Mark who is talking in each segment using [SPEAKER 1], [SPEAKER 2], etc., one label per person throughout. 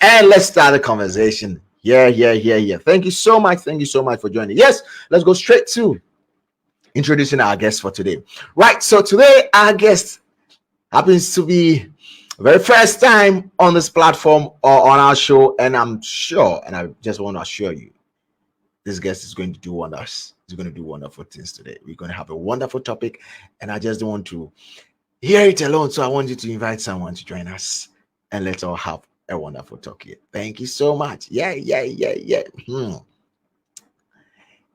[SPEAKER 1] And let's start the conversation. Yeah. Thank you so much. Thank you so much for joining. Yes, let's go straight to introducing our guest for today. Right. So today, our guest happens to be very first time on this platform or on our show. And I'm sure, and I just want to assure you, this guest is going to do wonders. He's going to do wonderful things today. We're going to have a wonderful topic. And I just don't want to hear it alone. So I want you to invite someone to join us and let's all have a wonderful talk here. Thank you so much. Yeah.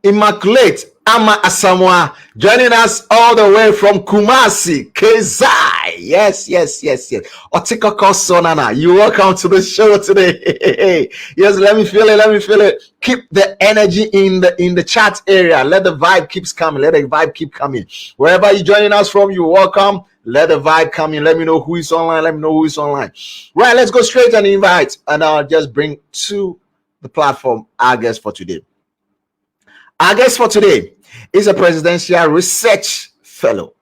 [SPEAKER 1] Immaculate Ama Asamoah joining us all the way from Kumasi, Kezai. Yes. Otikoko Sonana, you welcome to the show today. Yes, let me feel it. Keep the energy in the chat area. Let the vibe keeps coming. Let the vibe keep coming. Wherever you're joining us from, you're welcome. Let the vibe come in. Let me know who is online. Right, let's go straight and invite. And I'll just bring to the platform our guest for today. Our guest for today is a presidential research fellow.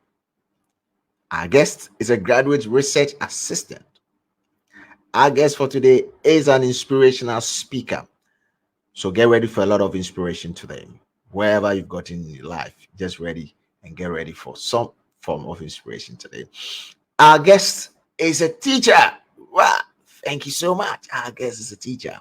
[SPEAKER 1] Our guest is a graduate research assistant. Our guest for today is an inspirational speaker. So get ready for a lot of inspiration today. Wherever you've got in your life, just ready and get ready for some form of inspiration today. Our guest is a teacher. Wow, thank you so much. Our guest is a teacher.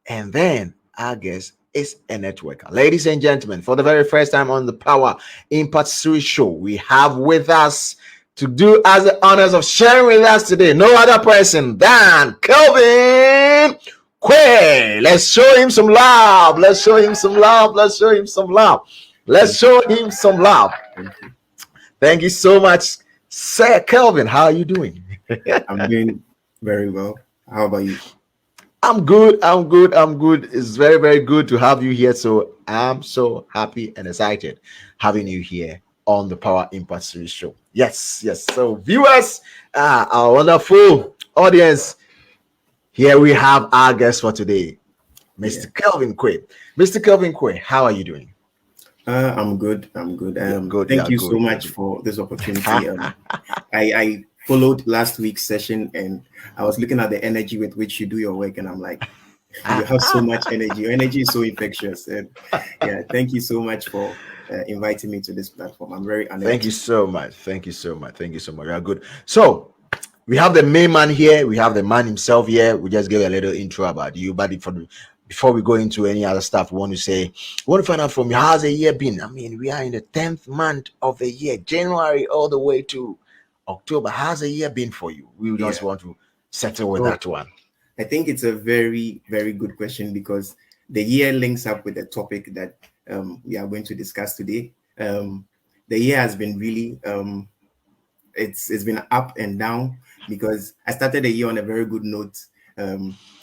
[SPEAKER 1] And then our guest is a networker. Ladies and gentlemen, for the very first time on the Power Impact Series show, we have with us to do us the honors of sharing with us today no other person than Kelvin Quaye. Let's show him some love. Thank you so much, Sir Kelvin. How are you doing?
[SPEAKER 2] I'm doing very well. How about you?
[SPEAKER 1] I'm good. It's very, very good to have you here. So I'm so happy and excited having you here on the Power Impact Series show. Yes. So viewers, our wonderful audience, here we have our guest for today, Mr. Kelvin Quaye. Mr. Kelvin Quaye, how are you doing?
[SPEAKER 2] I'm good. Thank you so much for this opportunity. I followed last week's session and I was looking at the energy with which you do your work, and I'm like, you have so much energy. Your energy is so infectious. And yeah, thank you so much for inviting me to this platform. I'm very honored.
[SPEAKER 1] Thank you so much. You are good. So we have the main man here. We have the man himself here. We just gave a little intro about you, but before we go into any other stuff, we want to find out from you, how's the year been? I mean, we are in the 10th month of the year, January all the way to October. How's the year been for you? We just want to settle with that one.
[SPEAKER 2] I think it's a very, very good question because the year links up with the topic that we are going to discuss today. The year has been really, it's been up and down because I started the year on a very good note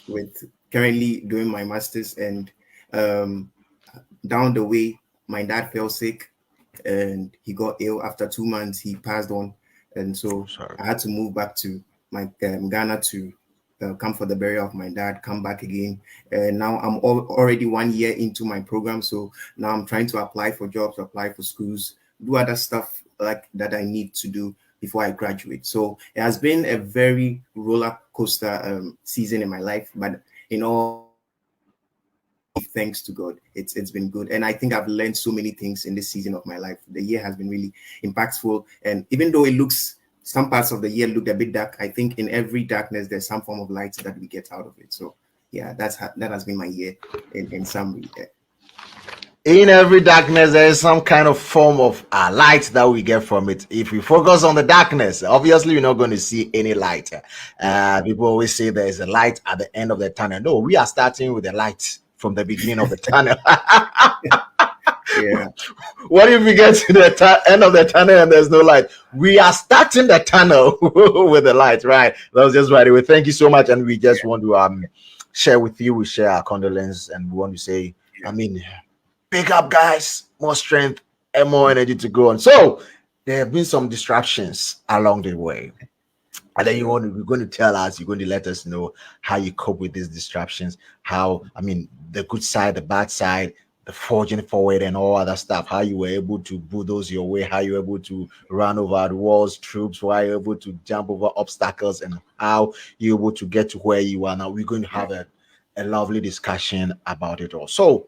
[SPEAKER 2] with currently doing my master's, and down the way, my dad fell sick and he got ill. After 2 months, he passed on. And so I had to move back to my Ghana to come for the burial of my dad, come back again. And now I'm already 1 year into my program. So now I'm trying to apply for jobs, apply for schools, do other stuff like that I need to do before I graduate. So it has been a very roller coaster season in my life, but in all, thanks to God, it's been good. And I think I've learned so many things in this season of my life. The year has been really impactful. And even though some parts of the year looked a bit dark, I think in every darkness, there's some form of light that we get out of it. So yeah, that has been my year in summary. Yeah.
[SPEAKER 1] In every darkness, there is some kind of form of light that we get from it. If we focus on the darkness, obviously, we're not going to see any light. People always say there is a light at the end of the tunnel. No, we are starting with the light from the beginning of the tunnel.
[SPEAKER 2] Yeah.
[SPEAKER 1] What if we get to the end of the tunnel and there's no light? We are starting the tunnel with the light, right? That was just right away. Thank you so much. And we just want to share with you, we share our condolences, and we want to say, pick up, guys, more strength and more energy to go on. So there have been some distractions along the way. And then you're going to tell us, you're going to let us know how you cope with these distractions, the good side, the bad side, the forging forward and all other stuff, how you were able to bulldoze your way, how you were able to run over the walls, troops, how you were able to jump over obstacles, and how you were able to get to where you are now. We're going to have a lovely discussion about it all. So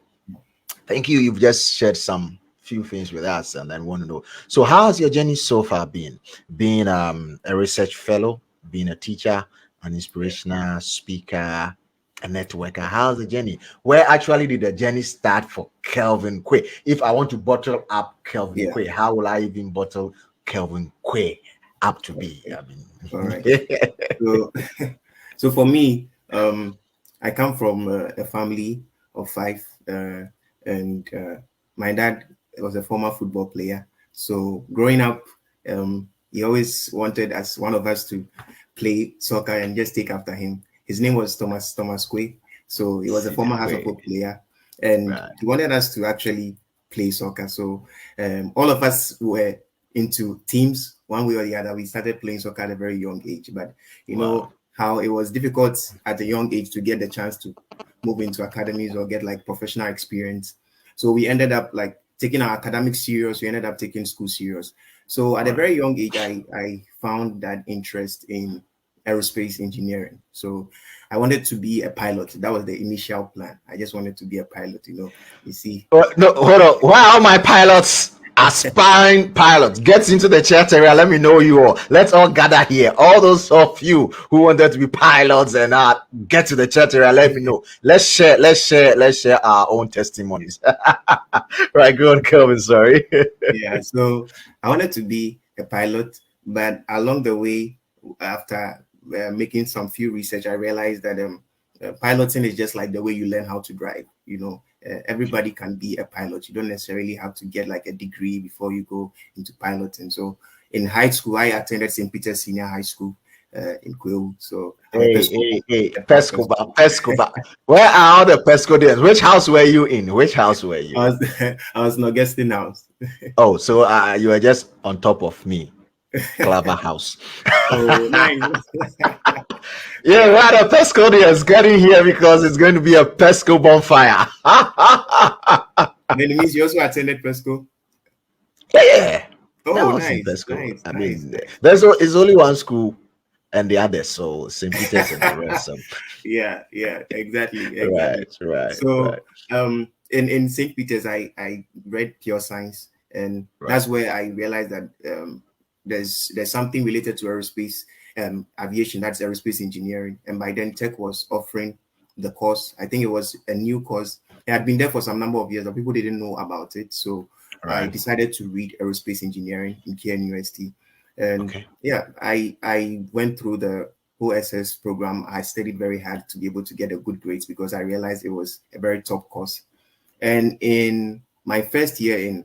[SPEAKER 1] thank you. You've just shared some few things with us, and then want to know. So, how has your journey so far been? Being a research fellow, being a teacher, an
[SPEAKER 2] Yeah,
[SPEAKER 1] inspirational speaker, a networker. How's the journey? Where actually did the journey start for Kelvin Quaye? If I want to bottle up Kelvin
[SPEAKER 2] yeah.
[SPEAKER 1] Quaye, how will I even bottle Kelvin Quaye up to be?
[SPEAKER 2] Okay.
[SPEAKER 1] I
[SPEAKER 2] All right.
[SPEAKER 1] mean,
[SPEAKER 2] So, so for me, I come from a family of five, and my dad was a former football player. So growing up, he always wanted as one of us to play soccer and just take after him. His name was Thomas Quay. So he was a
[SPEAKER 1] see
[SPEAKER 2] former
[SPEAKER 1] that
[SPEAKER 2] House of
[SPEAKER 1] way,
[SPEAKER 2] Hope player, and
[SPEAKER 1] right?
[SPEAKER 2] he wanted us to actually play soccer. So all of us were into teams one way or the other. We started playing soccer at a very young age, but you
[SPEAKER 1] Wow,
[SPEAKER 2] know how it was difficult at a young age to get the chance to move into academies or get like professional experience. So we ended up like taking our academics serious. We ended up taking school serious. So at a
[SPEAKER 1] right.
[SPEAKER 2] very young age, I found that interest in aerospace engineering. So I wanted to be a pilot. That was the initial plan. I just wanted to be a pilot. You see.
[SPEAKER 1] No, hold on. Why are my pilots aspiring pilots? Get into the chat area. Let me know you all. Let's all gather here. All those of you who wanted to be pilots and get to the chat area. Let me know. Let's share. Let's share. Let's share our own testimonies. Right, go on, Kelvin. Sorry.
[SPEAKER 2] Yeah, so I wanted to be a pilot, but along the way, after making some few research, I realized that piloting is just like the way you learn how to drive. Everybody can be a pilot. You don't necessarily have to get like a degree before you go into piloting. So in high school, I attended St. Peter's Senior High School in Quaye. So I'm a
[SPEAKER 1] Hey,
[SPEAKER 2] Pesco,
[SPEAKER 1] hey, hey,
[SPEAKER 2] a proud Pesco.
[SPEAKER 1] Pesco, Pesco. Where are all the Pescodians? Which house were you in? Which house were you
[SPEAKER 2] I
[SPEAKER 1] in?
[SPEAKER 2] was I was not guesting house.
[SPEAKER 1] Oh, so you were just on top of me, Clover House.
[SPEAKER 2] Oh, nice.
[SPEAKER 1] Yeah,
[SPEAKER 2] Yeah.
[SPEAKER 1] right. A pesco is getting here because it's going to be a pesco bonfire.
[SPEAKER 2] Then it means you also attended Presco.
[SPEAKER 1] Yeah, that
[SPEAKER 2] Oh,
[SPEAKER 1] was in
[SPEAKER 2] nice,
[SPEAKER 1] pesco.
[SPEAKER 2] nice,
[SPEAKER 1] I
[SPEAKER 2] nice,
[SPEAKER 1] mean,
[SPEAKER 2] nice,
[SPEAKER 1] there's
[SPEAKER 2] nice.
[SPEAKER 1] it's only one school and the others, so St. Peter's and the rest. So,
[SPEAKER 2] Yeah, yeah, exactly,
[SPEAKER 1] right,
[SPEAKER 2] exactly.
[SPEAKER 1] right, right,
[SPEAKER 2] So, in St. Peter's, I read pure science, and
[SPEAKER 1] right.
[SPEAKER 2] that's where I realized that there's something related to aerospace, aviation. That's aerospace engineering, and by then Tech was offering the course. I think it was a new course. It had been there for some number of years, but people didn't know about it. So I
[SPEAKER 1] Right.
[SPEAKER 2] decided to read aerospace engineering in KNUST, and
[SPEAKER 1] Okay.
[SPEAKER 2] yeah, I went through the OSS program. I studied very hard to be able to get a good grades because I realized it was a very top course. And in my first year in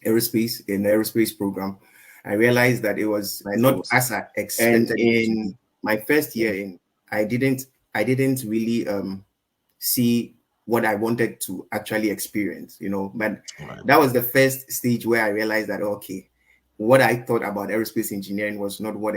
[SPEAKER 2] the aerospace program, I realized that it was not as I
[SPEAKER 1] And
[SPEAKER 2] expected it to be.
[SPEAKER 1] in
[SPEAKER 2] My first year in, I didn't really see what I wanted to actually experience, but
[SPEAKER 1] right,
[SPEAKER 2] that was the first stage where I realized that okay, what I thought about aerospace engineering was not what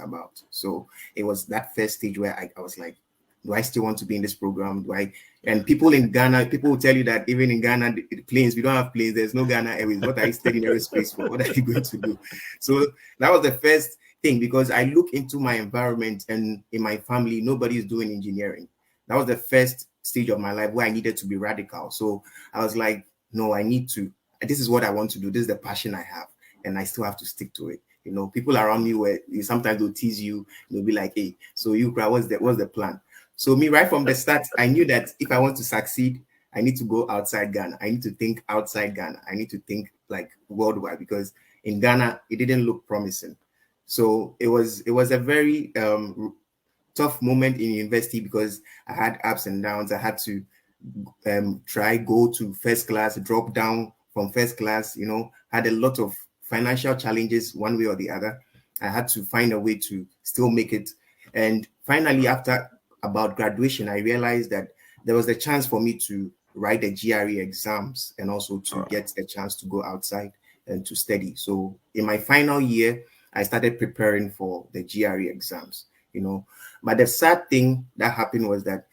[SPEAKER 2] about. So it was that first stage where I was like, do I still want to be in this program? Do I? And people in Ghana, people will tell you that even in Ghana, the planes, we don't have planes. There's no Ghana Airways. What are you studying aerospace for? What are you going to do? So that was the first thing because I look into my environment and in my family, nobody is doing engineering. That was the first stage of my life where I needed to be radical. So I was like, no, I need to. This is what I want to do. This is the passion I have, and I still have to stick to it. People around me where sometimes they'll tease you. They'll be like, "Hey, so you cry? What's the plan?" So me, right from the start, I knew that if I want to succeed, I need to go outside Ghana. I need to think outside Ghana. I need to think like worldwide because in Ghana it didn't look promising. So it was a very tough moment in university because I had ups and downs. I had to try go to first class, drop down from first class. Had a lot of financial challenges one way or the other. I had to find a way to still make it. And finally, after about graduation, I realized that there was a chance for me to write the GRE exams and also to
[SPEAKER 1] all right.
[SPEAKER 2] get a chance to go outside and to study. So in my final year, I started preparing for the GRE exams. But the sad thing that happened was that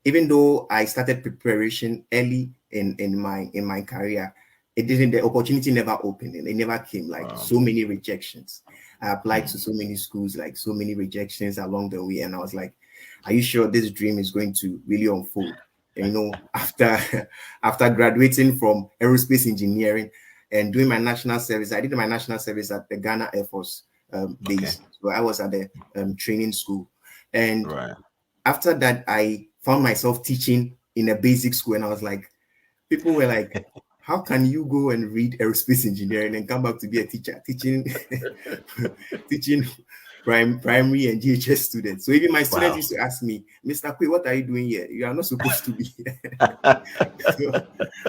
[SPEAKER 2] even though I started preparation early in my career, the opportunity never opened and it never came. Like so many rejections. I applied to so many schools, like so many rejections along the way. And I was like, are you sure this dream is going to really unfold? And after after graduating from aerospace engineering and doing my national service, I did my national service at the Ghana Air Force base. So I was at the training school. And after that, I found myself teaching in a basic school, and I was like, people were like, how can you go and read aerospace engineering and come back to be a teacher teaching teaching primary and GHS students? So even my students used to ask me, Mr. Quaye, what are you doing here? You are not supposed to be here. So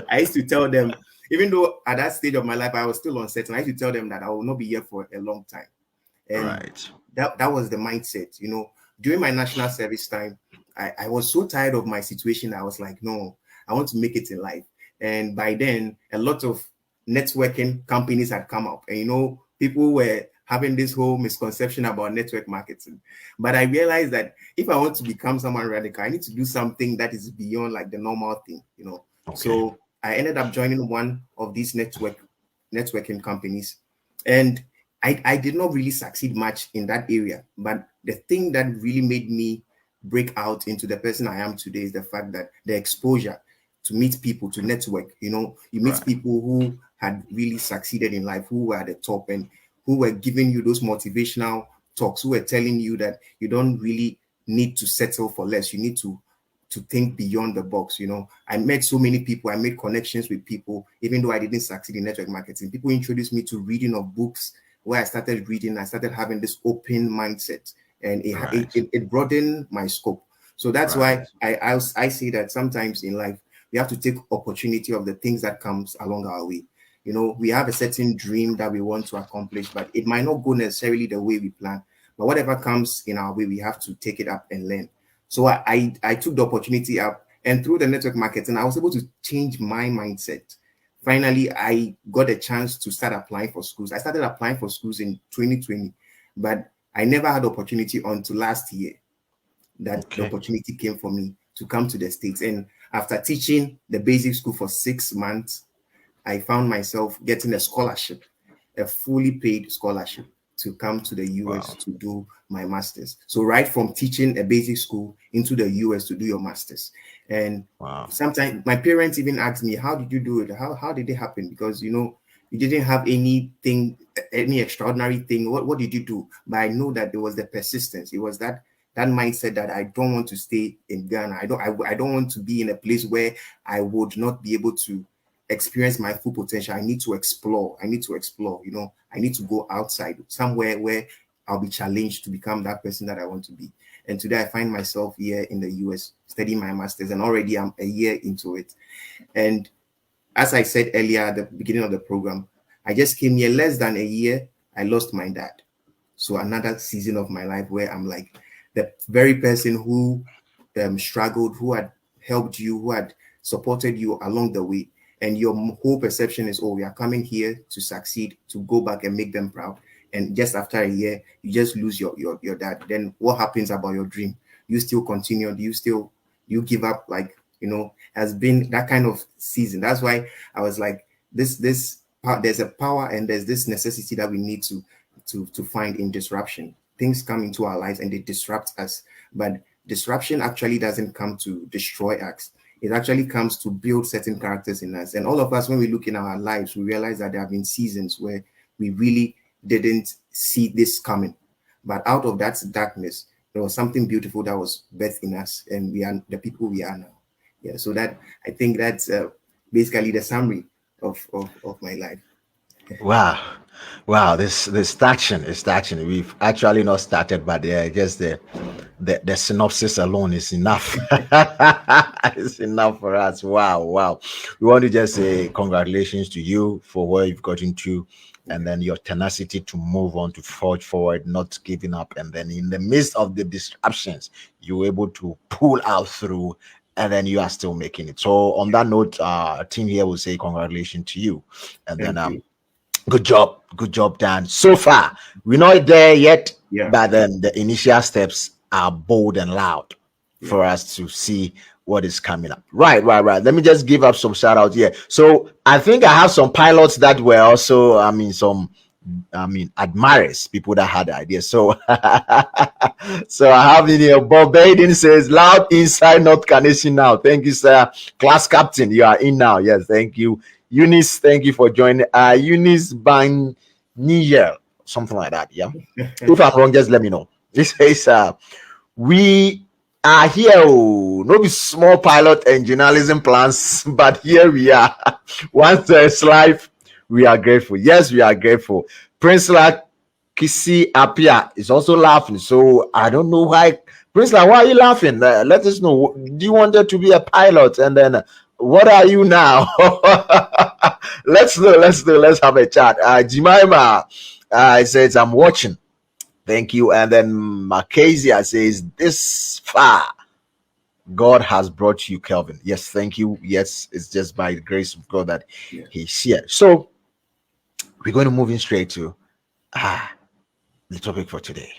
[SPEAKER 2] I used to tell them, even though at that stage of my life I was still uncertain, I used to tell them that I will not be here for a long time. And that was the mindset. During my national service time, I was so tired of my situation. I was like, no, I want to make it in life. And by then, a lot of networking companies had come up, and people were having this whole misconception about network marketing. But I realized that if I want to become someone radical, I need to do something that is beyond like the normal thing. So I ended up joining one of these networking companies, and I did not really succeed much in that area. But the thing that really made me break out into the person I am today is the fact that the exposure to meet people, to network. You meet people who had really succeeded in life, who were at the top, and who were giving you those motivational talks, who were telling you that you don't really need to settle for less. You need to think beyond the box. I met so many people. I made connections with people, even though I didn't succeed in network marketing. People introduced me to reading of books. Where I started reading, I started having this open mindset, and it broadened my scope. So that's why I say that sometimes in life we have to take opportunity of the things that comes along our way. We have a certain dream that we want to accomplish, but it might not go necessarily the way we plan. But whatever comes in our way, we have to take it up and learn. So I took the opportunity up, and through the network marketing, I was able to change my mindset. Finally, I got a chance to start applying for schools. I started applying for schools in 2020, but I never had opportunity until last year that the opportunity came for me to come to the States. And after teaching the basic school for 6 months, I found myself getting a scholarship, a fully paid scholarship to come to the US to do my master's. So right from teaching a basic school into the US to do your master's. And sometimes my parents even ask me, how did you do it? How did it happen? Because, you didn't have anything, any extraordinary thing. What did you do? But I know that there was the persistence. It was that mindset that I don't want to stay in Ghana. I don't want to be in a place where I would not be able to experience my full potential. I need to explore. I need to go outside, somewhere where I'll be challenged to become that person that I want to be. And today I find myself here in the US studying my master's, and already I'm a year into it. And as I said earlier at the beginning of the program, I just came here less than a year. I lost my dad. So another season of my life where I'm like the very person who struggled, who had helped you, who had supported you along the way. And your whole perception is, oh, we are coming here to succeed, to go back and make them proud. And just after a year, you just lose your dad. Then what happens about your dream? You still continue? You give up? Like, has been that kind of season. That's why I was like, there's a power and there's this necessity that we need to find in disruption. Things come into our lives and they disrupt us. But disruption actually doesn't come to destroy us. It actually comes to build certain characters in us. And all of us, when we look in our lives, we realize that there have been seasons where we really didn't see this coming. But out of that darkness, there was something beautiful that was birthed in us, and we are the people we are now. Yeah, so that I think that's basically the summary of my life.
[SPEAKER 1] Wow, this action is action. We've actually not started, but just the synopsis alone is enough. It's enough for us. Wow. We want to just say congratulations to you for where you've gotten to, and then your tenacity to move on, to forge forward, not giving up, and then in the midst of the disruptions, you were able to pull out through, and then you are still making it. So on that note, team here will say congratulations to you, and
[SPEAKER 2] Thank
[SPEAKER 1] then
[SPEAKER 2] you.
[SPEAKER 1] good job done. So far, we're not there yet,
[SPEAKER 2] Yeah.
[SPEAKER 1] but then the initial steps are bold and loud for us to see what is coming up. Right. Let me just give up some shout out here. So I think I have some pilots that were also, admirers, people that had ideas. So so I have in here, Bob Baden says, loud inside North Carnation now. Thank you, sir. Class captain, you are in now. Yes, thank you. Eunice, thank you for joining. Eunice Ban Niger, something like that. Yeah. If I'm wrong, just let me know. This says, we are here. Oh, no be small pilot and journalism plans, but here we are. Once there's life, we are grateful. Yes, we are grateful. Prince Kisi Apia is also laughing. So I don't know why. Prince, why are you laughing? Let us know. Do you wanted to be a pilot? And then what are you now? Let's know. Let's have a chat. Jemima says, I'm watching. Thank you. And then Macazia says, this far God has brought you, Kelvin. Yes, thank you. Yes, it's just by the grace of God that he's here. So we're going to move in straight to the topic for today.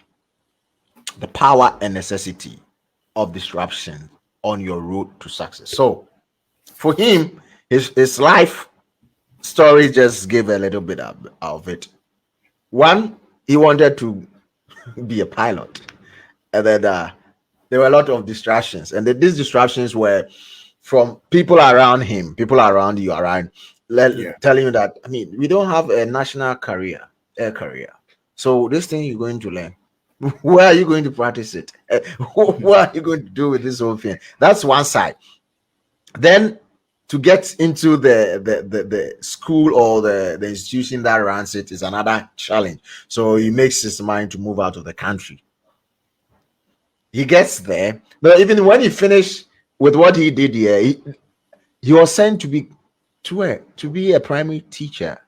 [SPEAKER 1] The power and necessity of disruption on your road to success. So for him, his life story just gave a little bit of it. One, he wanted to be a pilot. And then there were a lot of distractions. And these distractions were from people around him, people around you, around telling you that, we don't have a national air career. So this thing you're going to learn, where are you going to practice it? What are you going to do with this whole thing? That's one side. Then to get into the school or the institution that runs it is another challenge. So he makes his mind to move out of the country. He gets there, but even when he finished with what he did here, he was sent to be a primary teacher.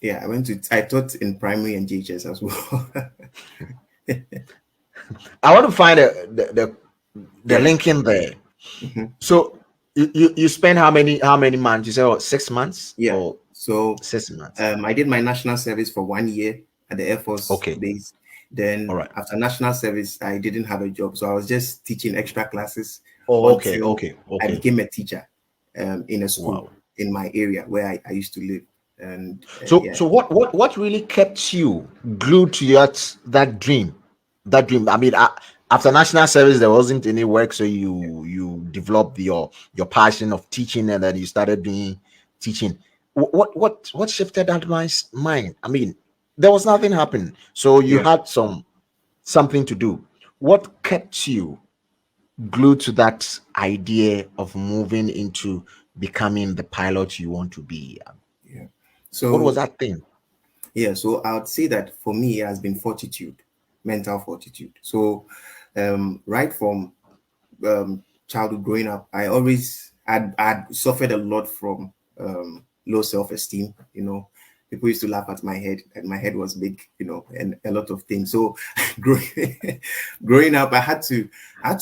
[SPEAKER 2] Yeah, I taught in primary and JHS as well.
[SPEAKER 1] I want to find the link in there. Mm-hmm. So you spent how many months? You said 6 months?
[SPEAKER 2] Yeah. So
[SPEAKER 1] 6 months.
[SPEAKER 2] I did my national service for 1 year at the Air Force base. Then after national service, I didn't have a job, so I was just teaching extra classes.
[SPEAKER 1] Okay.
[SPEAKER 2] I became a teacher in a school in my area where I used to live. And
[SPEAKER 1] so what really kept you glued to that dream? After national service, there wasn't any work, so you developed your passion of teaching, and then you started doing teaching. What shifted that mind? There was nothing happening, so you had something to do. What kept you glued to that idea of moving into becoming the pilot you want to be? So what was that thing?
[SPEAKER 2] Yeah, so I would say that for me, it has been fortitude, mental fortitude. So right from childhood growing up, I'd suffered a lot from low self-esteem. People used to laugh at my head, and my head was big, and a lot of things. So growing up, I had to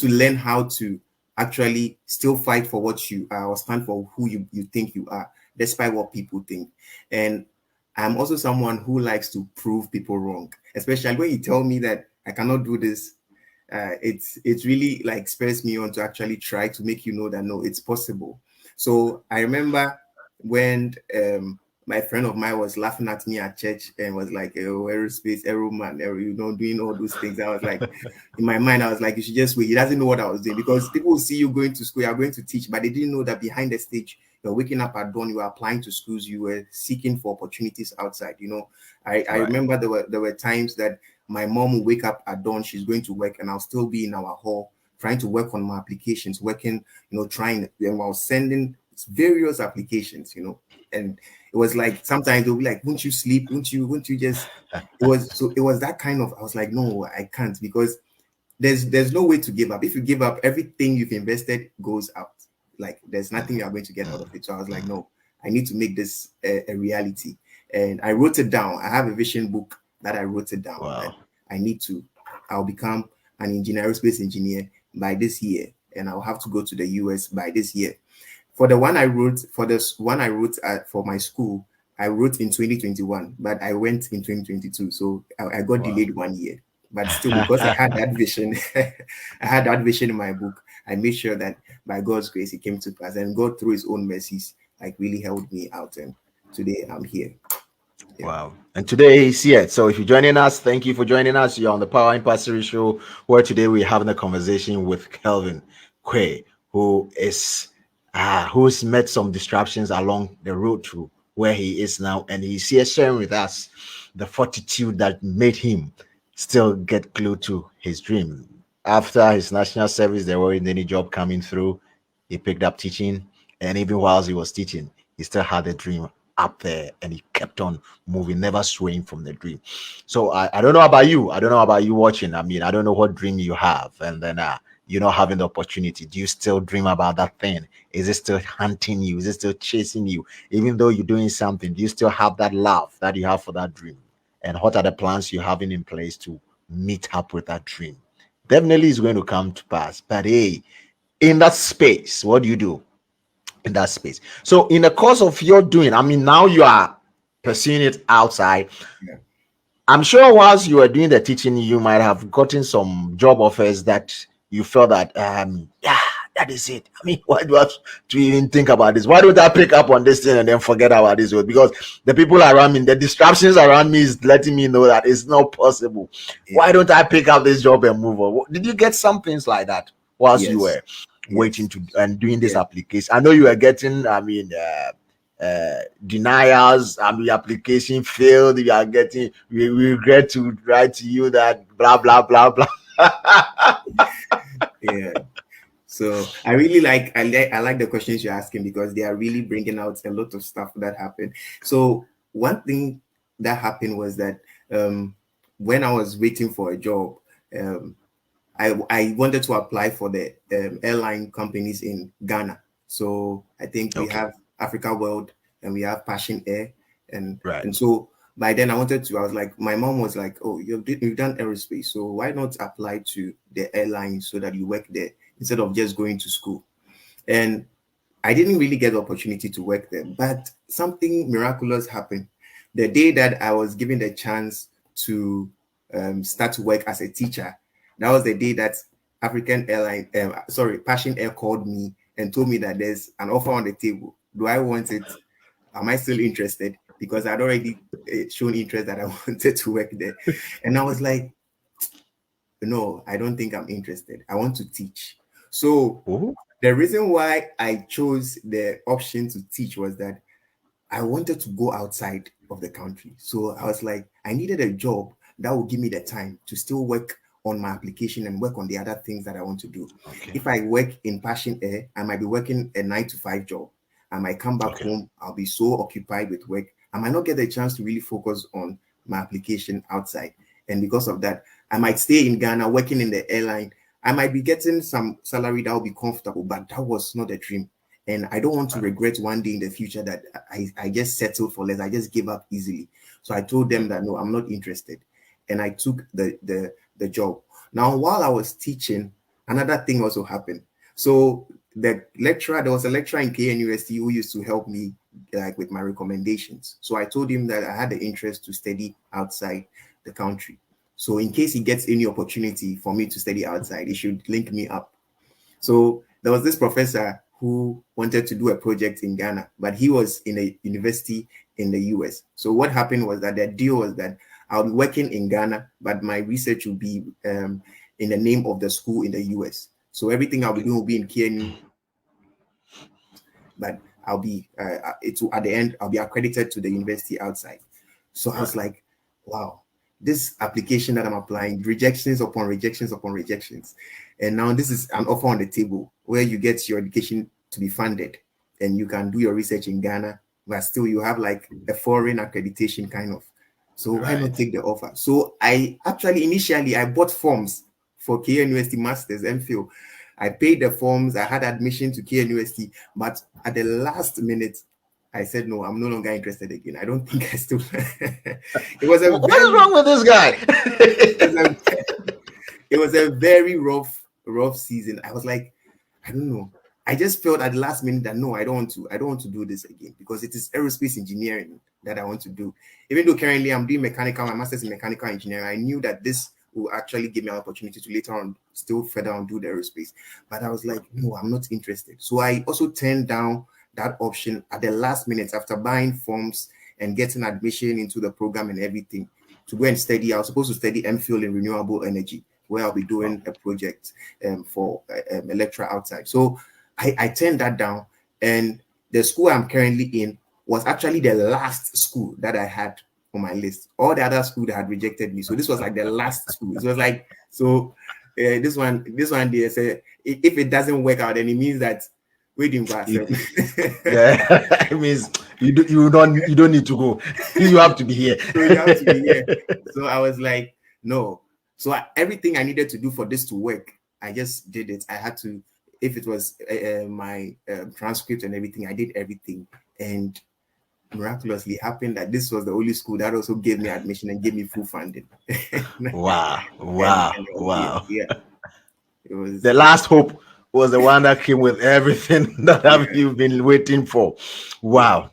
[SPEAKER 2] learn how to actually still fight for what you are, or stand for who you think you are, despite what people think. And I'm also someone who likes to prove people wrong, especially when you tell me that I cannot do this. It's really like spurs me on to actually try to make you know that no, it's possible. So I remember when my friend of mine was laughing at me at church and was like, "Oh, aerospace, aeroman, doing all those things." I was like, in my mind, I was like, "You should just wait." He doesn't know what I was doing, because people will see you going to school, you're going to teach, but they didn't know that behind the stage, you're waking up at dawn, you were applying to schools, you were seeking for opportunities outside. I remember there were times that my mom would wake up at dawn, she's going to work, and I'll still be in our hall trying to work on my applications, working, trying, and while sending various applications, and it was like sometimes they'll be like, "Won't you sleep? Won't you just?" It was that kind of. I was like, "No, I can't," because there's no way to give up. If you give up, everything you've invested goes out. Like there's nothing you are going to get out of it. So I was like, "No, I need to make this a reality." And I wrote it down. I have a vision book that I wrote it down.
[SPEAKER 1] Wow.
[SPEAKER 2] I'll become an aerospace engineer by this year, and I'll have to go to the US by this year. For the one I wrote, for my school, I wrote in 2021, but I went in 2022. So I got delayed 1 year. But still, because I had that vision, I had that vision in my book. I made sure that by God's grace, it came to pass, and God, through His own mercies, like really helped me out. And today I'm here. Yeah.
[SPEAKER 1] Wow. And today he's here. So if you're joining us, thank you for joining us. You're on the Power Impact Series show, where today we're having a conversation with Kelvin Quaye, who's met some disruptions along the road to where he is now. And he's here sharing with us the fortitude that made him still get glued to his dream. After his national service, there wasn't any job coming through. He picked up teaching, and even whilst he was teaching, he still had a dream up there, and he kept on moving, never swaying from the dream. So I don't know about you. I don't know about you watching. I mean, I don't know what dream you have, and then you're not having the opportunity. Do you still dream about that thing? Is it still hunting you? Is it still chasing you? Even though you're doing something, do you still have that love that you have for that dream? And what are the plans you're having in place to meet up with that dream? Definitely is going to come to pass. But hey, in that space, what do you do in that space? So in the course of your doing, I mean, now you are pursuing it outside.
[SPEAKER 2] Yeah.
[SPEAKER 1] I'm sure whilst you were doing the teaching, you might have gotten some job offers that you felt that yeah, that is it. I mean, why do I have to even think about this? Why don't I pick up on this thing and then forget about this? Because the people around me, the distractions around me is letting me know that it's not possible.
[SPEAKER 2] Yeah.
[SPEAKER 1] Why don't I pick up this job and move on? Did you get some things like that whilst you were waiting to and doing this application? I know you were getting, denials. I mean, application failed. You are getting, we regret to write to you that blah blah blah blah.
[SPEAKER 2] Yeah. So I really I like the questions you're asking, because they are really bringing out a lot of stuff that happened. So one thing that happened was that when I was waiting for a job, I wanted to apply for the airline companies in Ghana. So I think we have Africa World and we have Passion Air, and so by then I was like, my mom was like, oh, you've done aerospace, so why not apply to the airline so that you work there instead of just going to school? And I didn't really get the opportunity to work there, but something miraculous happened. The day that I was given the chance to start to work as a teacher, that was the day that Passion Air called me and told me that there's an offer on the table. Do I want it? Am I still interested? Because I'd already shown interest that I wanted to work there. And I was like, no, I don't think I'm interested. I want to teach. So the reason why I chose the option to teach was that I wanted to go outside of the country. So I was like, I needed a job that would give me the time to still work on my application and work on the other things that I want to do. If I work in Passion Air, I might be working a 9-to-5 job. I might come back home. I'll be so occupied with work. I might not get the chance to really focus on my application outside. And because of that, I might stay in Ghana working in the airline. I might be getting some salary that will be comfortable, but that was not a dream. And I don't want to regret one day in the future that I just settled for less. I just gave up easily. So I told them that, no, I'm not interested. And I took the job. Now, while I was teaching, another thing also happened. So there was a lecturer in KNUST who used to help me like with my recommendations. So I told him that I had the interest to study outside the country. So in case he gets any opportunity for me to study outside, he should link me up. So there was this professor who wanted to do a project in Ghana, but he was in a university in the US. So what happened was that the deal was that I'll be working in Ghana, but my research will be in the name of the school in the US. So everything I'll be doing will be in KNU, but I'll be at the end I'll be accredited to the university outside. So I was like, wow, this application that I'm applying, rejections upon rejections upon rejections, and now this is an offer on the table where you get your education to be funded and you can do your research in Ghana, but still you have like a foreign accreditation kind of. So why not take the offer? So I actually initially I bought forms for KNUST Masters MPhil. I paid the forms. I had admission to KNUST, but at the last minute, I said, no, I'm no longer interested again. I don't think I still. It was
[SPEAKER 1] what is wrong with this guy?
[SPEAKER 2] It was a very rough season. I was like, I don't know. I just felt at the last minute that no, I don't want to do this again, because it is aerospace engineering that I want to do. Even though currently I'm doing my master's in mechanical engineering, I knew that this will actually give me an opportunity to later on still further on do the aerospace. But I was like, no, I'm not interested. So I also turned down that option at the last minute after buying forms and getting admission into the program and everything to go and study. I was supposed to study MPhil in renewable energy, where I'll be doing a project for a lecturer outside. So I turned that down, and the school I'm currently in was actually the last school that I had on my list. All the other schools had rejected me, so this was like the last school. It was like, so this one they said if it doesn't work out, then it means that we didn't go ourselves.
[SPEAKER 1] Yeah, it means you don't need to go. You have to be here.
[SPEAKER 2] So you have to be here. So I was like, no. So everything I needed to do for this to work, I just did it. I had to, if it was my transcript and everything, I did everything. And miraculously happened that this was the only school that also gave me admission and gave me full funding.
[SPEAKER 1] Wow.
[SPEAKER 2] Yeah. It was
[SPEAKER 1] the last hope was the one that came with everything that you've been waiting for. Wow.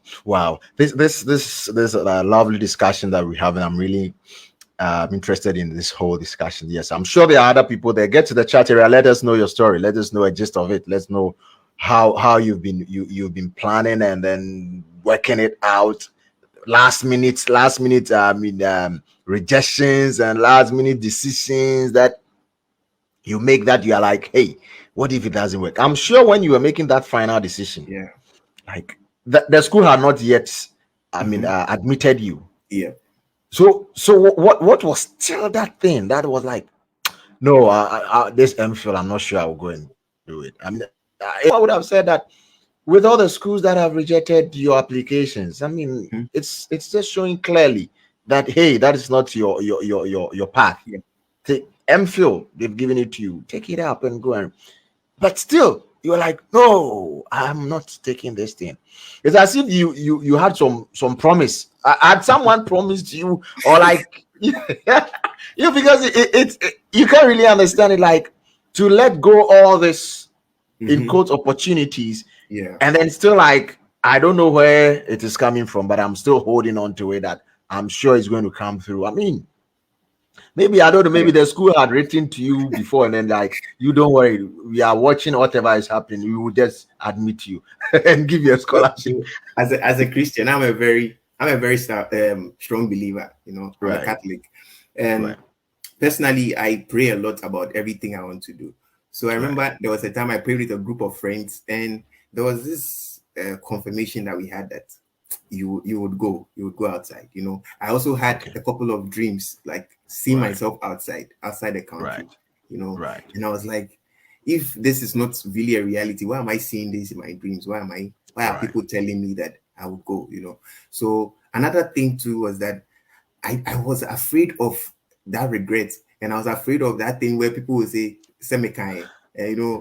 [SPEAKER 1] This is a lovely discussion that we're having. I'm really interested in this whole discussion. Yes, I'm sure there are other people there. Get to the chat area. Let us know your story. Let us know a gist of it. Let's know how you've been planning and then working it out. Last minute rejections and last minute decisions that you make that you are like, hey, what if it doesn't work? I'm sure when you were making that final decision, like the school had not yet admitted you. So what was still that thing that was like, no, this MPhil, I'm not sure I will go and do it. I mean, I would have said that with all the schools that have rejected your applications, I mean, it's just showing clearly that, hey, that is not your path. Take MPhil, they've given it to you, take it up and go. And but still you're like, no, I'm not taking this thing. It's as if you had some promise. Had someone promised you, or like because it's you can't really understand it, like to let go all this in quotes opportunities, and then still like, I don't know where it is coming from, but I'm still holding on to it, that I'm sure it's going to come through. I mean, maybe, I don't know, maybe the school had written to you before and then like, you don't worry, we are watching whatever is happening, we will just admit you and give you a scholarship.
[SPEAKER 2] As a Christian, I'm a very strong believer, I'm a Catholic, and personally I pray a lot about everything I want to do. So I remember there was a time I prayed with a group of friends, and there was this confirmation that we had that you would go outside. I also had a couple of dreams, like see myself outside the country, and I was like, if this is not really a reality, why am I seeing this in my dreams? Why are people telling me that I would go? So another thing too was that I was afraid of that regret, and I was afraid of that thing where people would say, "Semikai,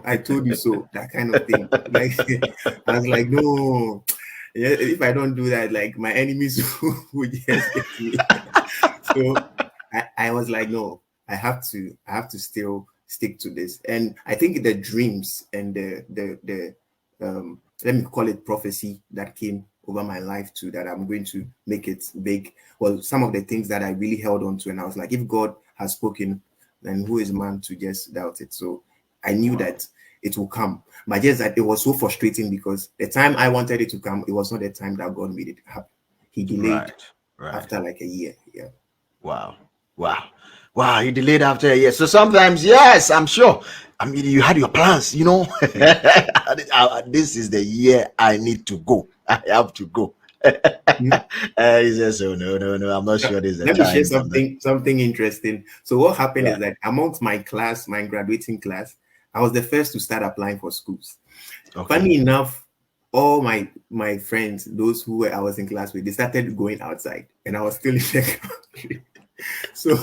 [SPEAKER 2] I told you so," that kind of thing. Like, I was like, no, if I don't do that, like my enemies would just get me. So I was like, no, I have to still stick to this. And I think the dreams and the let me call it prophecy that came over my life too, that I'm going to make it big. Well, some of the things that I really held on to, and I was like, if God has spoken, then who is man to just doubt it? So I knew that it will come. But just that it was so frustrating because the time I wanted it to come, it was not the time that God made it happen. He delayed after like a year. Yeah.
[SPEAKER 1] Wow, you delayed after a year. So sometimes, yes, I'm sure. I mean, you had your plans, this is the year I need to go. I have to go. He says, "Oh no, I'm not sure this is the time."
[SPEAKER 2] Let me share something interesting. So what happened is that amongst my class, my graduating class, I was the first to start applying for schools. Funny enough, all my friends, those who I was in class with, they started going outside, and I was still in the country. So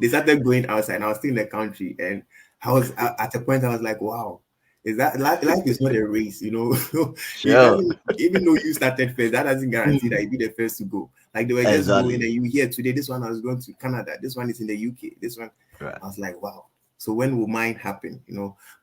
[SPEAKER 2] they started going outside, and I was still in the country, and I was at a point I was like, wow. Is that life is not a race,
[SPEAKER 1] Sure.
[SPEAKER 2] Even though you started first, that doesn't guarantee that you'll be the first to go. Like they were just going, and you hear today, this one I was going to Canada, this one is in the UK, this one. I was like, wow. So when will mine happen?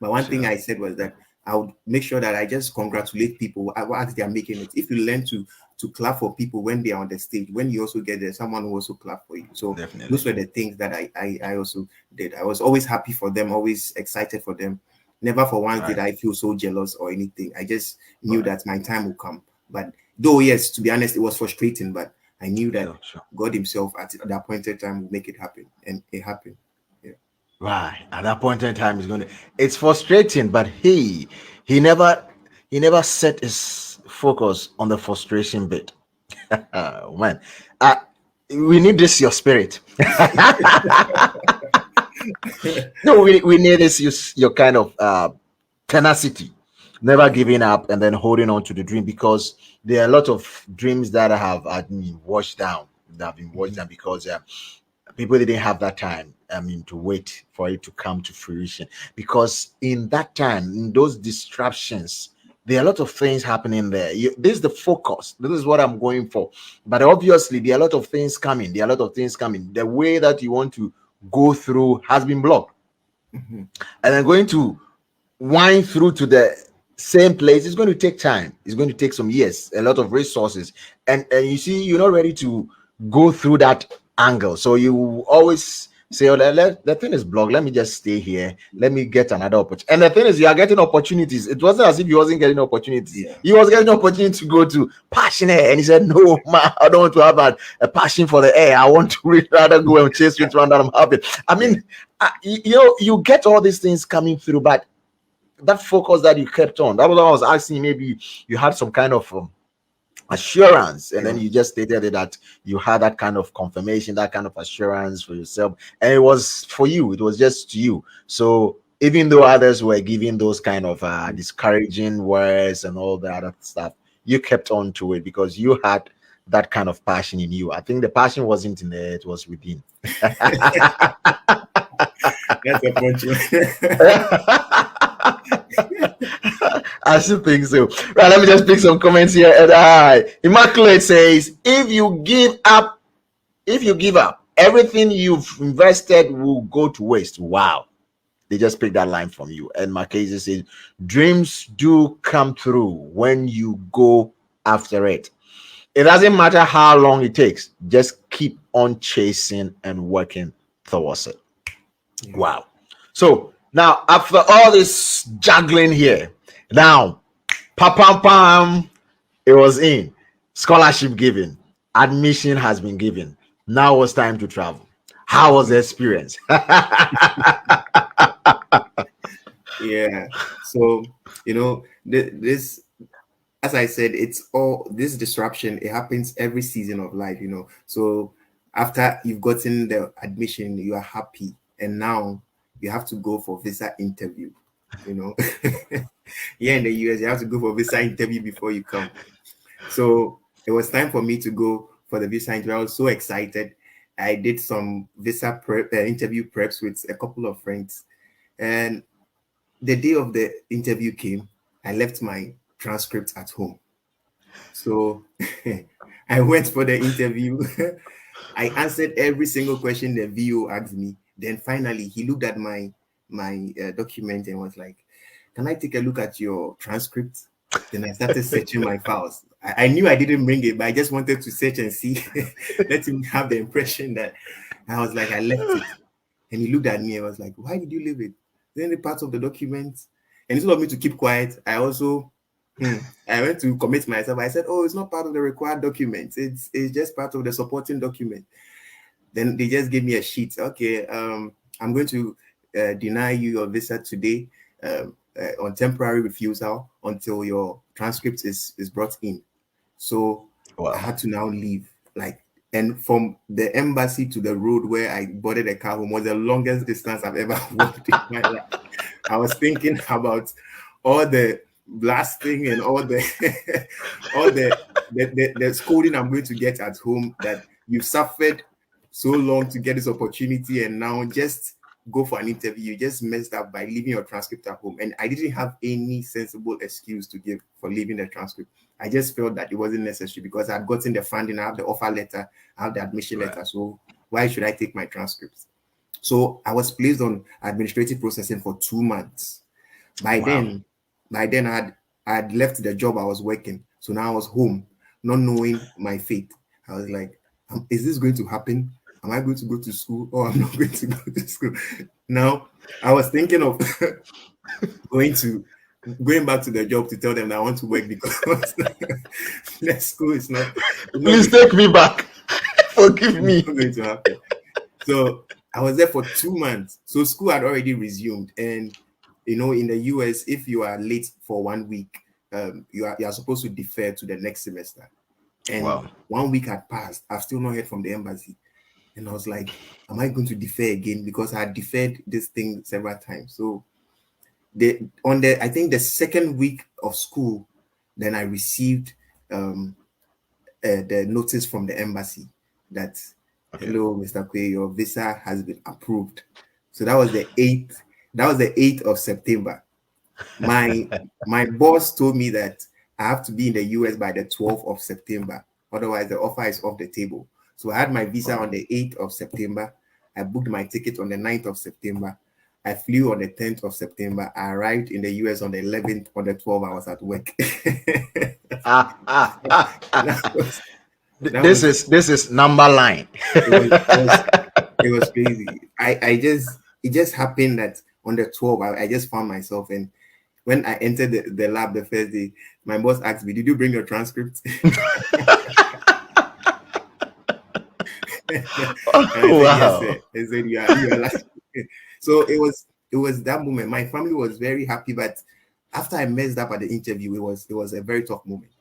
[SPEAKER 2] But one thing I said was that I would make sure that I just congratulate people as they are making it. If you learn to clap for people when they are on the stage, when you also get there, someone will also clap for you. So
[SPEAKER 1] Definitely.
[SPEAKER 2] those were the things that I also did. I was always happy for them, always excited for them. Never for once did I feel so jealous or anything. I just knew that my time will come. But though, yes, to be honest, it was frustrating, but I knew that God Himself at the appointed time will make it happen, and it happened. Yeah.
[SPEAKER 1] Right. At that point in time, it's frustrating, but he never set his focus on the frustration bit. Oh, man. We need this your spirit. No, we need this your kind of tenacity, never giving up and then holding on to the dream, because there are a lot of dreams that have been washed down, because people didn't have that time, to wait for it to come to fruition. Because in that time, in those disruptions, there are a lot of things happening there. This is the focus. This is what I'm going for. But obviously, there are a lot of things coming. The way that you want to go through has been blocked. And then going to wind through to the same place, it's going to take time. It's going to take some years, a lot of resources. And you see, you're not ready to go through that angle. So you always say, oh, the thing is blocked. Let me just stay here. Let me get another opportunity. And the thing is, you are getting opportunities. It wasn't as if he wasn't getting opportunities.
[SPEAKER 2] Yeah.
[SPEAKER 1] He was getting opportunity to go to passionate. And he said, no, man, I don't want to have a passion for the air. I want to rather go and chase it around that I'm happy. I mean, you get all these things coming through, but that focus that you kept on, that was what I was asking. Maybe you had some kind of assurance, and then you just stated it, that you had that kind of confirmation, that kind of assurance for yourself, and it was for you, it was just you. So even though others were giving those kind of discouraging words and all that other stuff, you kept on to it because you had that kind of passion in you. I think the passion wasn't in there, it was within.
[SPEAKER 2] That's a punch.
[SPEAKER 1] I still think so. Right, let me just pick some comments here. And Immaculate says, if you give up, everything you've invested will go to waste. Wow. They just picked that line from you. And Marquez says, dreams do come through when you go after it. It doesn't matter how long it takes. Just keep on chasing and working towards it. Yeah. Wow. So now, after all this juggling here, now, pam, it was in. Scholarship given. Admission has been given. Now it's time to travel. How was the experience?
[SPEAKER 2] Yeah. So, this, as I said, it's all this disruption. It happens every season of life, So after you've gotten the admission, you are happy. And now you have to go for visa interview, Here in the US, you have to go for visa interview before you come. So it was time for me to go for the visa interview. I was so excited. I did some visa interview preps with a couple of friends. And the day of the interview came, I left my transcript at home. So I went for the interview. I answered every single question the VO asked me. Then finally, he looked at my document and was like, "Can I take a look at your transcript?" Then I started searching my files. I knew I didn't bring it, but I just wanted to search and see, let him have the impression that I was like, I left it. And he looked at me and was like, "Why did you leave it? Then the part of the document." And instead of me to keep quiet, I also I went to commit myself. I said, "Oh, it's not part of the required documents. It's just part of the supporting document." Then they just gave me a sheet. Okay, I'm going to deny you your visa today on temporary refusal until your transcript is brought in. So wow. I had to now leave. And from the embassy to the road where I boarded a car home was the longest distance I've ever walked in my life. I was thinking about all the blasting and all the the scolding I'm going to get at home, that you suffered so long to get this opportunity, and now just go for an interview. You just messed up by leaving your transcript at home. And I didn't have any sensible excuse to give for leaving the transcript. I just felt that it wasn't necessary because I'd gotten the funding, I have the offer letter, I have the admission letter. So why should I take my transcripts? So I was placed on administrative processing for 2 months. By then, By then I had left the job I was working, so now I was home, not knowing my fate. I was like, is this going to happen? Am I going to go to school or I'm not going to go to school? Now I was thinking of going to going back to the job to tell them that I want to work because the school is not,
[SPEAKER 1] Please take me back. Forgive
[SPEAKER 2] it's
[SPEAKER 1] me.
[SPEAKER 2] not going to happen. So I was there for 2 months. So school had already resumed, and in the US, if you are late for 1 week, you are supposed to defer to the next semester. And
[SPEAKER 1] Wow.
[SPEAKER 2] 1 week had passed. I've still not heard from the embassy, and I was like, "Am I going to defer again?" Because I had deferred this thing several times. So I think the second week of school, then I received the notice from the embassy that,
[SPEAKER 1] Okay.
[SPEAKER 2] hello, Mr. Quaye, your visa has been approved. So that was the 8th. That was the 8th of September. My boss told me that I have to be in the US by the 12th of September. Otherwise, the offer is off the table. So I had my visa on the 8th of September. I booked my ticket on the 9th of September. I flew on the 10th of September. I arrived in the US on the 11th. On the 12th, I was at work.
[SPEAKER 1] Ah, ah, ah, ah.
[SPEAKER 2] that was that
[SPEAKER 1] This
[SPEAKER 2] was
[SPEAKER 1] is this is number line.
[SPEAKER 2] it was it was it was crazy. I just it just happened that on the 12th I just found myself, and when I entered the lab the first day, my boss asked me, "Did you bring your transcript?" And I said, "Yes,
[SPEAKER 1] Wow.
[SPEAKER 2] sir." I said, "You are like." So it was that moment. My family was very happy, but after I messed up at the interview, it was a very tough moment.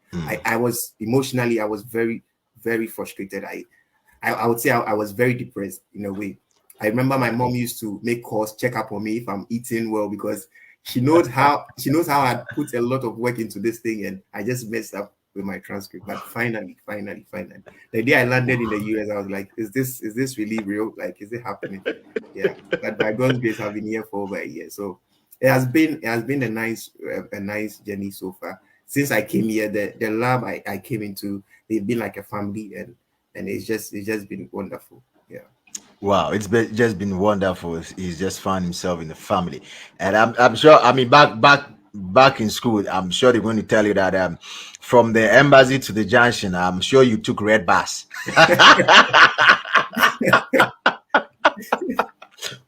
[SPEAKER 2] I was emotionally, I was very, very frustrated. I would say I was very depressed in a way. I remember my mom used to make calls, check up on me if I'm eating well, because she knows how I put a lot of work into this thing, and I just messed up with my transcript. But finally, the day I landed in the US, I was like, is this really real? Like, is it happening? Yeah. But by God's grace, I've been here for over a year. So it has been a nice journey so far. Since I came here, the lab I came into, they've been like a family, and it's just been wonderful. Yeah.
[SPEAKER 1] Wow, just been wonderful. He's just found himself in the family, and I'm sure. I mean, back in school, I'm sure they're going to tell you that from the embassy to the junction, I'm sure you took red bus.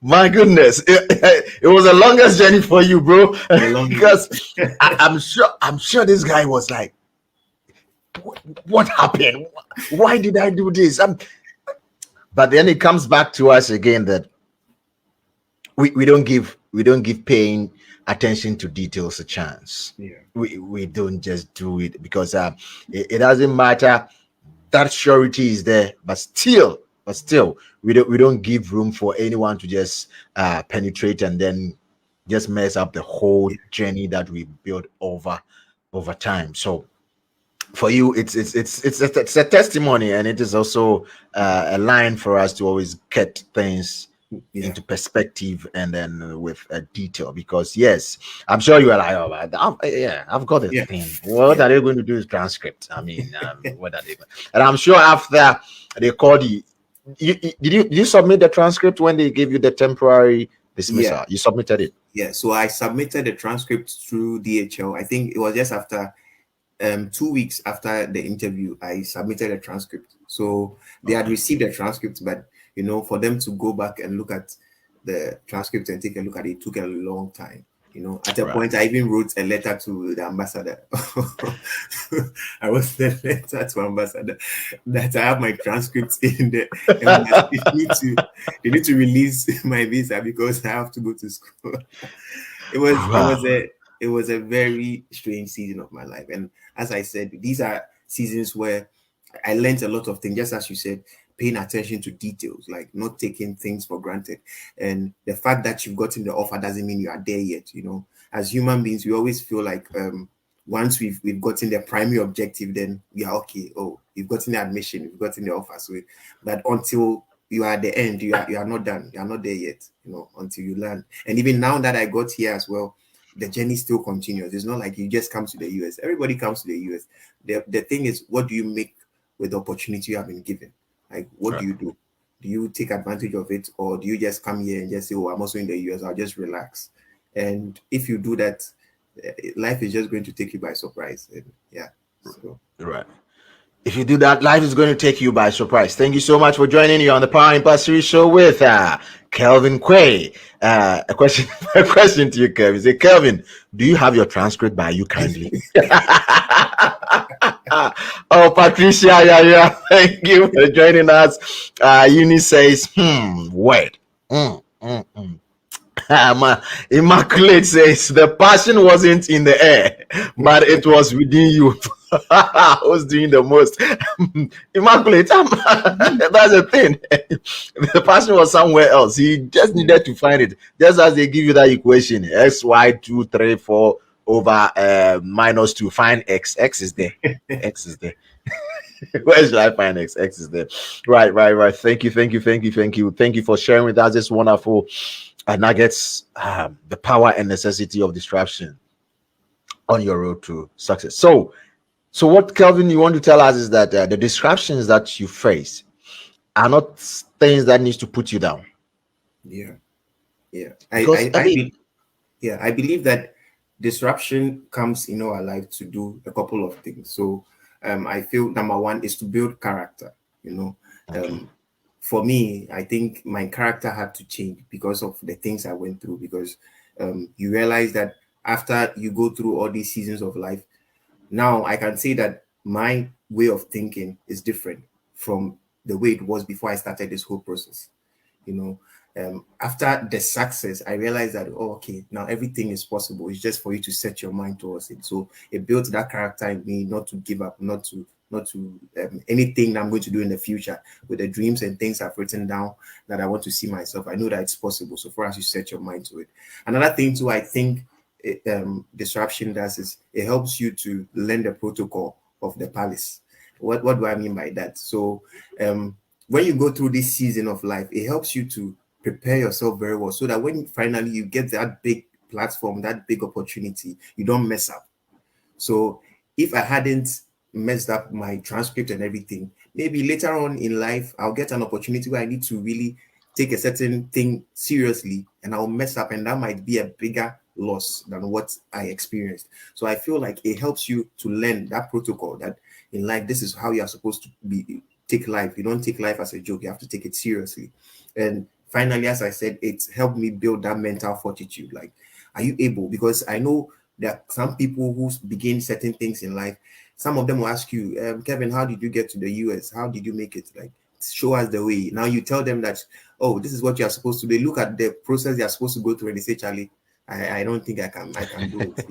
[SPEAKER 1] My goodness, it was the longest journey for you, bro.
[SPEAKER 2] The longest.
[SPEAKER 1] Because I'm sure this guy was like, what happened? Why did I do this? But then it comes back to us again that we don't give paying attention to details a chance.
[SPEAKER 2] Yeah.
[SPEAKER 1] We don't just do it because it doesn't matter. That surety is there, but still we don't give room for anyone to just penetrate and then just mess up the whole
[SPEAKER 2] Yeah.
[SPEAKER 1] journey that we built over time. So for you, it's a testimony, and it is also a line for us to always get things
[SPEAKER 2] Yeah.
[SPEAKER 1] into perspective and then with a detail. Because yes, I'm sure you are like, oh, yeah, I've got a
[SPEAKER 2] Yeah.
[SPEAKER 1] thing. What
[SPEAKER 2] Yeah.
[SPEAKER 1] are they going to do with transcript? I mean, what are they and I'm sure after they called you submit the transcript when they gave you the temporary dismissal?
[SPEAKER 2] Yeah.
[SPEAKER 1] You submitted it.
[SPEAKER 2] Yeah. So I submitted the transcript through DHL. I think it was just after 2 weeks after the interview, I submitted a transcript. So they had received a transcript, but for them to go back and look at the transcript and take a look at it took a long time. At a
[SPEAKER 1] Right.
[SPEAKER 2] point, I even wrote a letter to the ambassador. I wrote a letter to ambassador that I have my transcripts in the embassy. They need to release my visa because I have to go to school. It was it
[SPEAKER 1] Wow.
[SPEAKER 2] was a it was a very strange season of my life, and as I said, these are seasons where I learned a lot of things, just as you said, paying attention to details, like not taking things for granted. And the fact that you've gotten the offer doesn't mean you are there yet. As human beings, we always feel like once we've gotten the primary objective, then we are okay. Oh, you've gotten the admission, you've gotten the offer. So, but until you are at the end, you are not done. You are not there yet. Until you learn. And even now that I got here as well, the journey still continues. It's not like you just come to the US. Everybody comes to the US. The thing is, what do you make with the opportunity you have been given? Like, what do
[SPEAKER 1] Right.
[SPEAKER 2] you do? Do you take advantage of it, or do you just come here and just say, "Oh, I'm also in the US. I'll just relax"? And if you do that, life is just going to take you by surprise. And yeah, so
[SPEAKER 1] Right. If you do that, life is going to take you by surprise. Thank you so much for joining you on the Power Impact Series show with Kelvin Quaye. A question, a question to you, Kelvin. Say, Kelvin, do you have your transcript by you kindly? Oh, Patricia, yeah. Thank you for joining us. Uni says, word. Immaculate says the passion wasn't in the air, but it was within you. I was doing the most. Immaculate, that's the thing. The passion was somewhere else. He just needed to find it. Just as they give you that equation, xy 2 3 4 over -2. Find x. X is there. X is there. Where should I find X? X is there. Right. Thank you for sharing with us this wonderful nuggets, the power and necessity of disruption on your road to success. So what, Kelvin, you want to tell us is that the disruptions that you face are not things that needs to put you down.
[SPEAKER 2] Yeah. I believe that disruption comes in our life to do a couple of things. So I feel number one is to build character. For me, I think my character had to change because of the things I went through. Because you realize that after you go through all these seasons of life, now I can say that my way of thinking is different from the way it was before I started this whole process. After the success, I realized that, okay, now everything is possible. It's just for you to set your mind towards it. So it built that character in me, not to give up, not to anything that I'm going to do in the future, with the dreams and things I've written down that I want to see myself. I know that it's possible. So for us, you set your mind to it. Another thing too, I think disruption does is it helps you to learn the protocol of the palace. What do I mean by that? So when you go through this season of life, it helps you to prepare yourself very well, so that when finally you get that big platform, that big opportunity, you don't mess up. So if I hadn't messed up my transcript and everything, maybe later on in life, I'll get an opportunity where I need to really take a certain thing seriously, and I'll mess up, and that might be a bigger loss than what I experienced. So I feel like it helps you to learn that protocol, that in life, this is how you are supposed to take life. You don't take life as a joke. You have to take it seriously. And finally, as I said, it's helped me build that mental fortitude. Like, are you able? Because I know that some people who begin certain things in life, some of them will ask you, Kevin, how did you get to the US? How did you make it? Like, show us the way. Now you tell them that, oh, this is what you are supposed to do. They look at the process they are supposed to go through and they say, Charlie, I don't think I can do it,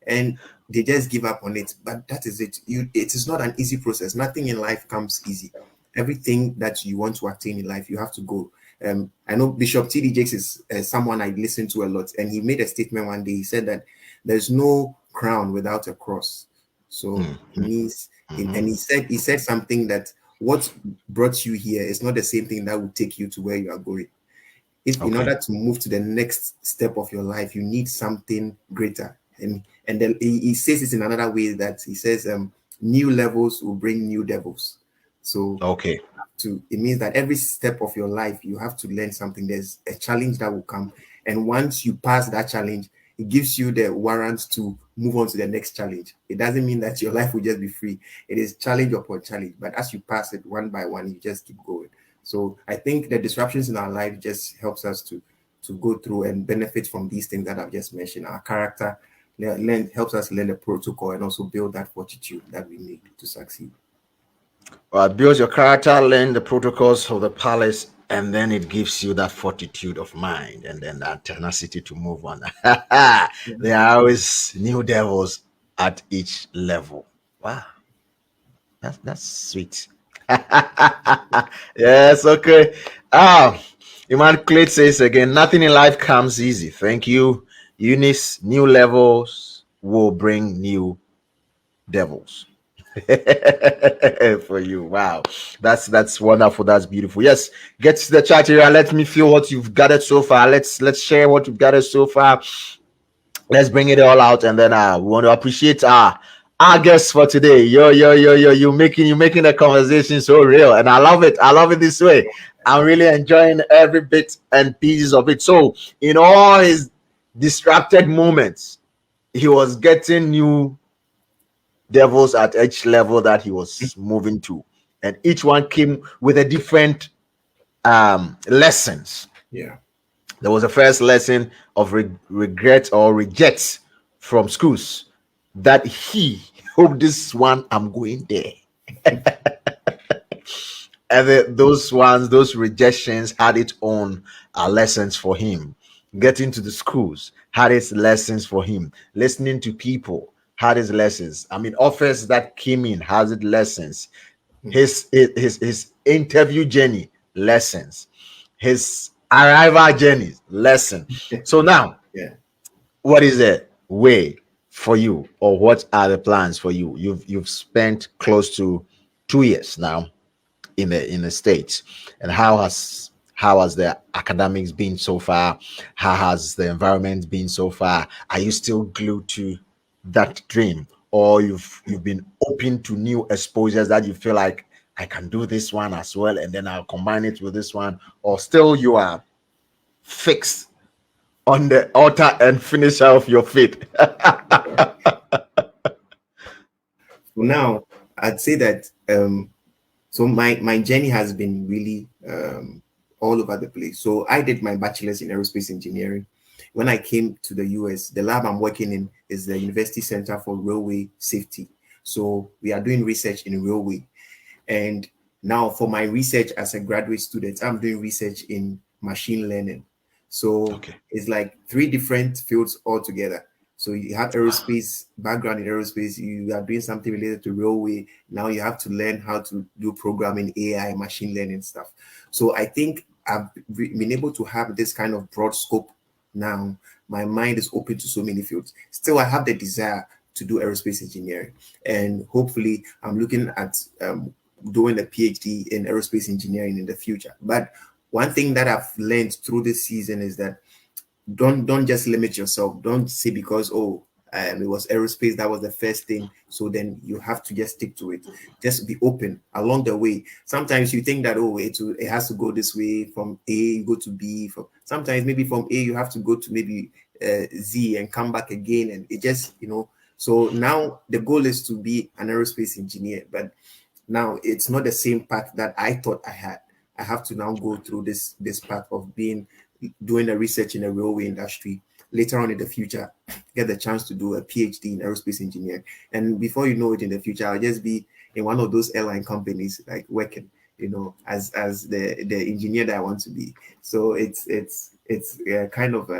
[SPEAKER 2] and they just give up on it. But that is it. It is not an easy process. Nothing in life comes easy. Everything that you want to attain in life, you have to go. I know Bishop T.D. Jakes is someone I listen to a lot, and he made a statement one day. He said that there's no crown without a cross. So it means, and he said something that what brought you here is not the same thing that will take you to where you are going. In order to move to the next step of your life, you need something greater. And then he says it in another way, that he says new levels will bring new devils. So it means that every step of your life, you have to learn something. There's a challenge that will come. And once you pass that challenge, it gives you the warrant to move on to the next challenge. It doesn't mean that your life will just be free. It is challenge upon challenge. But as you pass it one by one, you just keep going. So I think the disruptions in our life just helps us to go through and benefit from these things that I've just mentioned. Our character helps us learn the protocol and also build that fortitude that we need to succeed.
[SPEAKER 1] Build your character, learn the protocols of the palace, and then it gives you that fortitude of mind and then that tenacity to move on. There are always new devils at each level. Wow. That's sweet. Yes, okay. Iman Clate says again, nothing in life comes easy. Thank you, Eunice. New levels will bring new devils. For you. Wow, that's wonderful. That's beautiful. Yes, get to the chat area. Let me feel what you've gathered so far. Let's share what you've gathered so far. Let's bring it all out, and then we want to appreciate our guests for today. You're making the conversation so real, and I love it this way. I'm really enjoying every bit and pieces of it. So in all his distracted moments, he was getting new devils at each level that he was moving to, and each one came with a different lessons.
[SPEAKER 2] Yeah.
[SPEAKER 1] There was a first lesson of regret or rejects from schools that he hope this one I'm going there. And those rejections had its own lessons for him. Getting to the schools had its lessons for him. Listening to people had its lessons. I mean, offers that came in has its lessons. His interview journey lessons. His arrival journey lesson. So now,
[SPEAKER 2] Yeah.
[SPEAKER 1] what is the way for you, or what are the plans for you? You've spent close to 2 years now in the States, and how has the academics been so far? How has the environment been so far? Are you still glued to that dream, or you've been open to new exposures that you feel like I can do this one as well, and then I'll combine it with this one, or still you are fixed on the altar and finish off your faith?
[SPEAKER 2] For now, I'd say that so my journey has been really all over the place. So I did my bachelor's in aerospace engineering. When I came to the US, the lab I'm working in is the University Center for Railway Safety. So we are doing research in railway. And now for my research as a graduate student, I'm doing research in machine learning. So
[SPEAKER 1] Okay.
[SPEAKER 2] it's like three different fields altogether. So you have aerospace background in aerospace, you are doing something related to railway. Now you have to learn how to do programming, AI, machine learning stuff. So I think I've been able to have this kind of broad scope now. My mind is open to so many fields. Still, I have the desire to do aerospace engineering, and hopefully, I'm looking at doing a PhD in aerospace engineering in the future. But one thing that I've learned through this season is that don't just limit yourself. Don't say because it was aerospace, that was the first thing, so then you have to just stick to it. Just be open along the way. Sometimes you think that it has to go this way, from A you go to B. Sometimes maybe from A you have to go to maybe Z and come back again, and it just so now the goal is to be an aerospace engineer, but now it's not the same path that I thought I had. I have to now go through this path of doing the research in the railway industry. Later on in the future, get the chance to do a PhD in aerospace engineering. And before you know it, in the future, I'll just be in one of those airline companies, like working, as the engineer that I want to be. So it's kind of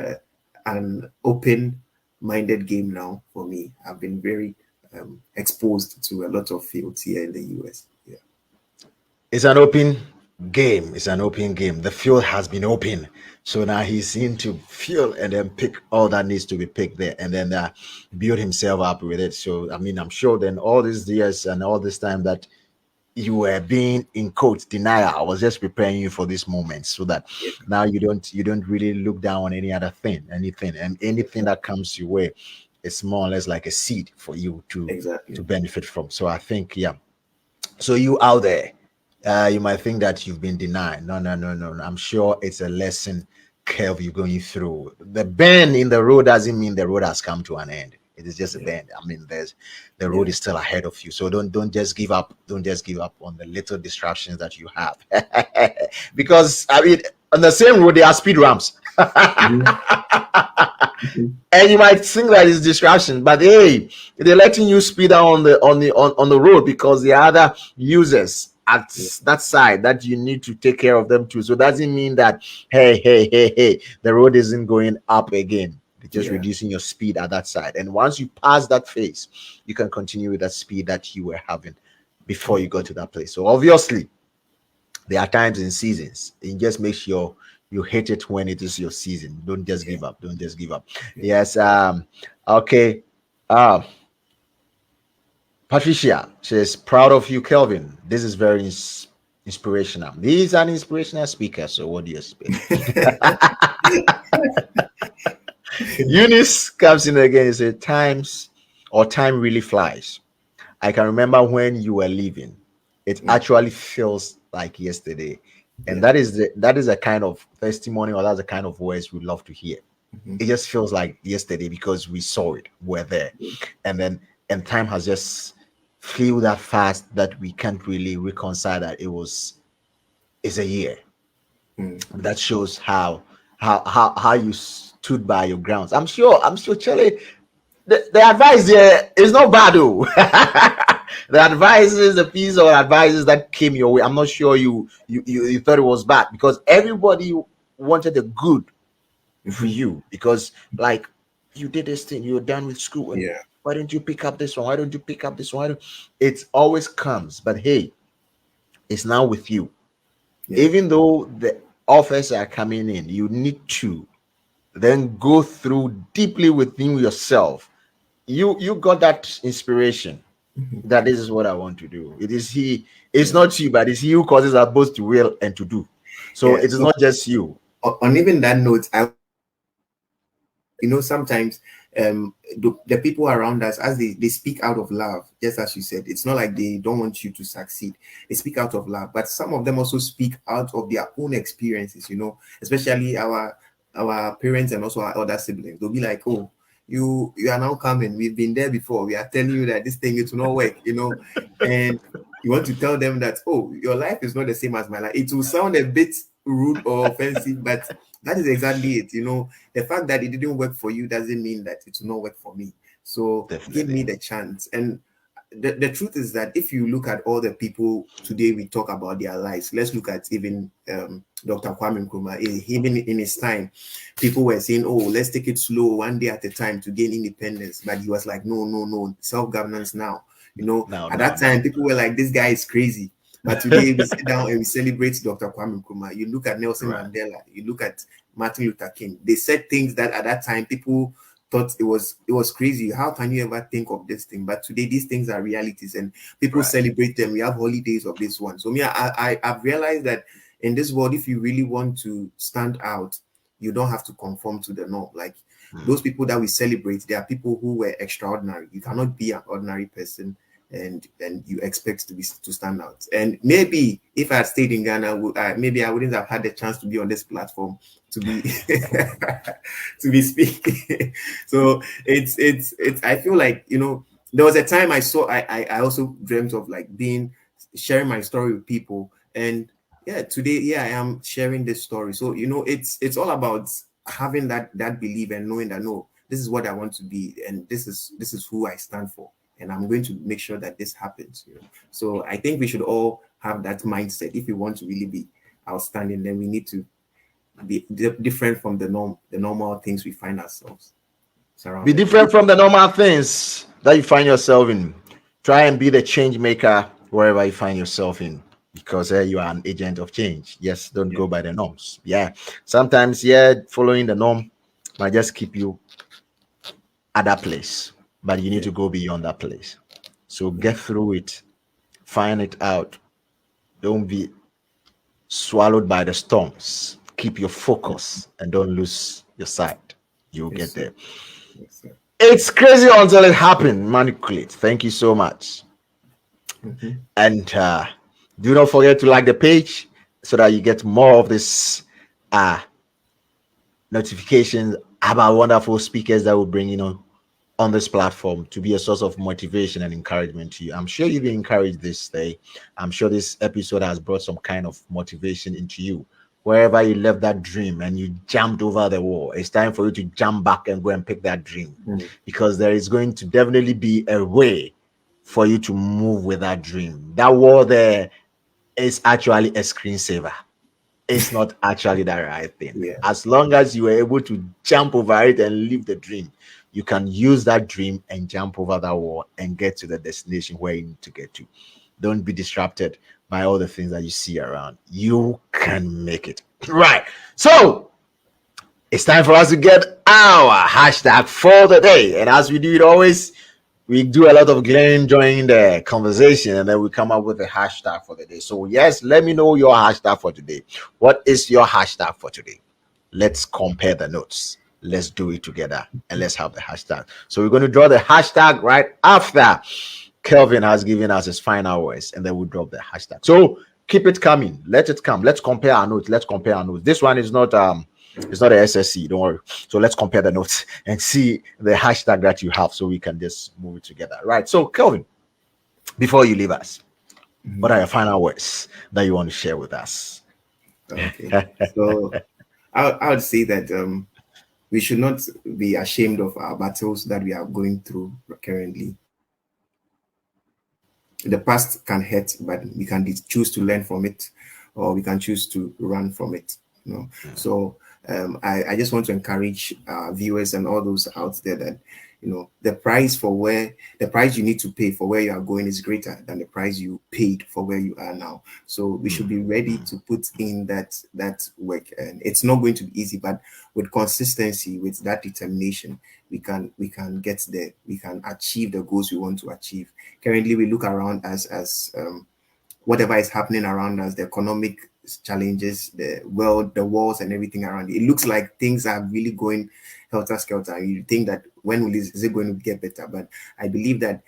[SPEAKER 2] an open-minded game now for me. I've been very exposed to a lot of fields here in the US. Yeah.
[SPEAKER 1] It's an open game. It's an open game. The field has been open. So now he's into field and then pick all that needs to be picked there, and then build himself up with it. So I mean, I'm sure then all these years and all this time that you were being in quote denial, I was just preparing you for this moment, so that
[SPEAKER 2] Yeah.
[SPEAKER 1] now you don't really look down on any other thing, anything, and anything that comes your way. It's more or less like a seed for you to
[SPEAKER 2] Exactly.
[SPEAKER 1] benefit from. So I think, yeah. So you out there, you might think that you've been denied. No, no, no, no, no. I'm sure it's a lesson curve you're going through. The bend in the road doesn't mean the road has come to an end. It is just a
[SPEAKER 2] Yeah.
[SPEAKER 1] bend. I mean, the road
[SPEAKER 2] Yeah.
[SPEAKER 1] is still ahead of you. So don't just give up. Don't just give up on the little distractions that you have. Because I mean, on the same road there are speed ramps.
[SPEAKER 2] Mhm. Mhm.
[SPEAKER 1] And you might think that it's distraction, but hey, they're letting you speed down on the road because there are other users at
[SPEAKER 2] Yeah.
[SPEAKER 1] that side that you need to take care of them too. So it doesn't mean that hey, the road isn't going up again. It's just
[SPEAKER 2] Yeah.
[SPEAKER 1] reducing your speed at that side. And once you pass that phase, you can continue with that speed that you were having before you got to that place. So obviously, there are times in seasons. And just make sure you hit it when it is your season. Don't just
[SPEAKER 2] Yeah.
[SPEAKER 1] give up. Don't just give up.
[SPEAKER 2] Yeah.
[SPEAKER 1] Yes. Okay. Uh, Patricia says, proud of you, Kelvin. This is very inspirational. He's an inspirational speaker. So what do you expect? Eunice comes in again and says, time really flies. I can remember when you were leaving. It
[SPEAKER 2] Mm.
[SPEAKER 1] actually feels like yesterday. And
[SPEAKER 2] Yeah.
[SPEAKER 1] that is a kind of testimony, or that's the kind of words we love to hear. It just feels like yesterday because we saw it, we're there, and time has just flew that fast that we can't really reconcile that it's a year. That shows how you stood by your grounds. I'm sure Charlie, the advice there is not bad though. The advices, the piece of advices that came your way, I'm not sure you thought it was bad because everybody wanted the good for you because like you did this thing, you're done with school, and
[SPEAKER 2] Yeah.
[SPEAKER 1] why don't you pick up this one? Why don't you pick up this one? It always comes, but hey, it's now with you.
[SPEAKER 2] Yeah.
[SPEAKER 1] Even though the offers are coming in, you need to then go through deeply within yourself. You got that inspiration that this is what I want to do. It is he, it's
[SPEAKER 2] Yeah.
[SPEAKER 1] not you, but it's he who causes us both to will and to do. So
[SPEAKER 2] Yeah.
[SPEAKER 1] it is
[SPEAKER 2] So
[SPEAKER 1] not just you.
[SPEAKER 2] on even that note, sometimes the people around us, as they speak out of love, just as you said, it's not like they don't want you to succeed. They speak out of love, but some of them also speak out of their own experiences, especially our parents and also our other siblings. They'll be like, oh, you are now coming, we've been there before, we are telling you that this thing, it will not work, and you want to tell them that, oh, your life is not the same as my life. It will sound a bit rude or offensive, but that is exactly it. The fact that it didn't work for you doesn't mean that it will not work for me. So give
[SPEAKER 1] Definitely.
[SPEAKER 2] me the chance. And the truth is that if you look at all the people today we talk about their lives, let's look at even Dr. Kwame Nkrumah. Even in his time, people were saying, oh, let's take it slow, one day at a time to gain independence. But he was like, no, no, no, self-governance now.
[SPEAKER 1] Now,
[SPEAKER 2] At
[SPEAKER 1] now,
[SPEAKER 2] that time,
[SPEAKER 1] now.
[SPEAKER 2] people were like, this guy is crazy. But today we sit down and we celebrate Dr. Kwame Nkrumah. You look at Nelson
[SPEAKER 1] Right.
[SPEAKER 2] Mandela, you look at Martin Luther King. They said things that at that time people thought it was crazy. How can you ever think of this thing? But today these things are realities and people
[SPEAKER 1] Right.
[SPEAKER 2] celebrate them. We have holidays of this one. So me, I've realized that in this world, if you really want to stand out, you don't have to conform to the norm. Like those people that we celebrate, they are people who were extraordinary. You cannot be an ordinary person and you expect to stand out. And maybe if I had stayed in Ghana, maybe I wouldn't have had the chance to be on this platform to be to be speaking. So it's I feel like there was a time I also dreamt of like sharing my story with people, and yeah, today I am sharing this story. So it's all about having that belief and knowing that no, this is what I want to be, and this is who I stand for, and I'm going to make sure that this happens. So I think we should all have that mindset. If we want to really be outstanding, then we need to be different from the normal things we find ourselves
[SPEAKER 1] Be
[SPEAKER 2] surrounded by.
[SPEAKER 1] different from the normal things that you find yourself in. Try and be the change maker wherever you find yourself in because you are an agent of change. Yes, don't
[SPEAKER 2] Yeah.
[SPEAKER 1] go by the norms. Yeah. Sometimes, yeah, following the norm might just keep you at that place, but you need
[SPEAKER 2] Yeah.
[SPEAKER 1] to go beyond that place. So get through it, find it out. Don't be swallowed by the storms. Keep your focus and don't lose your sight. You'll
[SPEAKER 2] Yes,
[SPEAKER 1] get
[SPEAKER 2] sir.
[SPEAKER 1] there.
[SPEAKER 2] Yes, sir.
[SPEAKER 1] It's crazy until it happened. Manipulate. Thank you so much.
[SPEAKER 2] Mhm.
[SPEAKER 1] And do not forget to like the page so that you get more of this uh notifications about wonderful speakers that will bring on this platform to be a source of motivation and encouragement to you. I'm sure you've been encouraged this day. I'm sure this episode has brought some kind of motivation into you. Wherever you left that dream and you jumped over the wall, it's time for you to jump back and go and pick that dream because there is going to definitely be a way for you to move with that dream. That wall there is actually a screensaver. It's not actually the right thing.
[SPEAKER 2] Yeah.
[SPEAKER 1] As long as you are able to jump over it and live the dream, you can use that dream and jump over that wall and get to the destination where you need to get to. Don't be disrupted by all the things that you see around. You can make it. Right. So it's time for us to get our hashtag for the day. And as we do it always, we do a lot of glaring joining the conversation and then we come up with a hashtag for the day. So, yes, let me know your hashtag for today. What is your hashtag for today? Let's compare the notes. Let's do it together and let's have the hashtag. So, we're going to draw the hashtag right after Kelvin has given us his final words and then we'll drop the hashtag. So, keep it coming. Let it come. Let's compare our notes. Let's compare our notes. This one is not It's not a SSC, don't worry. So let's compare the notes and see the hashtag that you have so we can just move it together. Right. So Kelvin, before you leave us, what are your final words that you want to share with us?
[SPEAKER 2] Okay. So I would say that we should not be ashamed of our battles that we are going through currently. The past can hurt, but we can choose to learn from it, or we can choose to run from it. You know? So I just want to encourage viewers and all those out there that, you know, the price you need to pay for where you are going is greater than the price you paid for where you are now. So we should be ready to put in that work, and it's not going to be easy, but with consistency, with that determination, we can get there. We can achieve the goals we want to achieve. Currently, we look around as whatever is happening around us, the economic challenges, the world, the wars, and everything around it. It looks like things are really going helter skelter. You think that when is it going to get better? But I believe that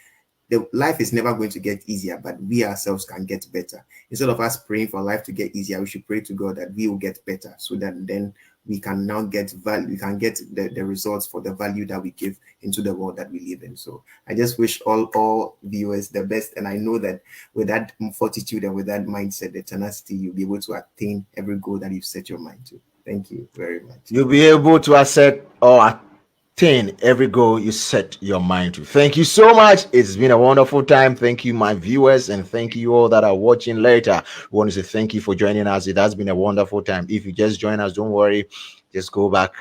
[SPEAKER 2] the life is never going to get easier, but we ourselves can get better. Instead of us praying for life to get easier, we should pray to God that we will get better, so that then we can now get value. We can get the results for the value that we give into the world that we live in. So I just wish all viewers the best, and I know that with that fortitude and with that mindset, the tenacity, you'll be able to attain every goal that you've set your mind to. Thank you very much.
[SPEAKER 1] You'll be able to accept or attain every goal you set your mind to. Thank you so much. It's been a wonderful time. Thank you, my viewers, and thank you all that are watching later. We want to say thank you for joining us. It has been a wonderful time. If you just join us, don't worry. Just go back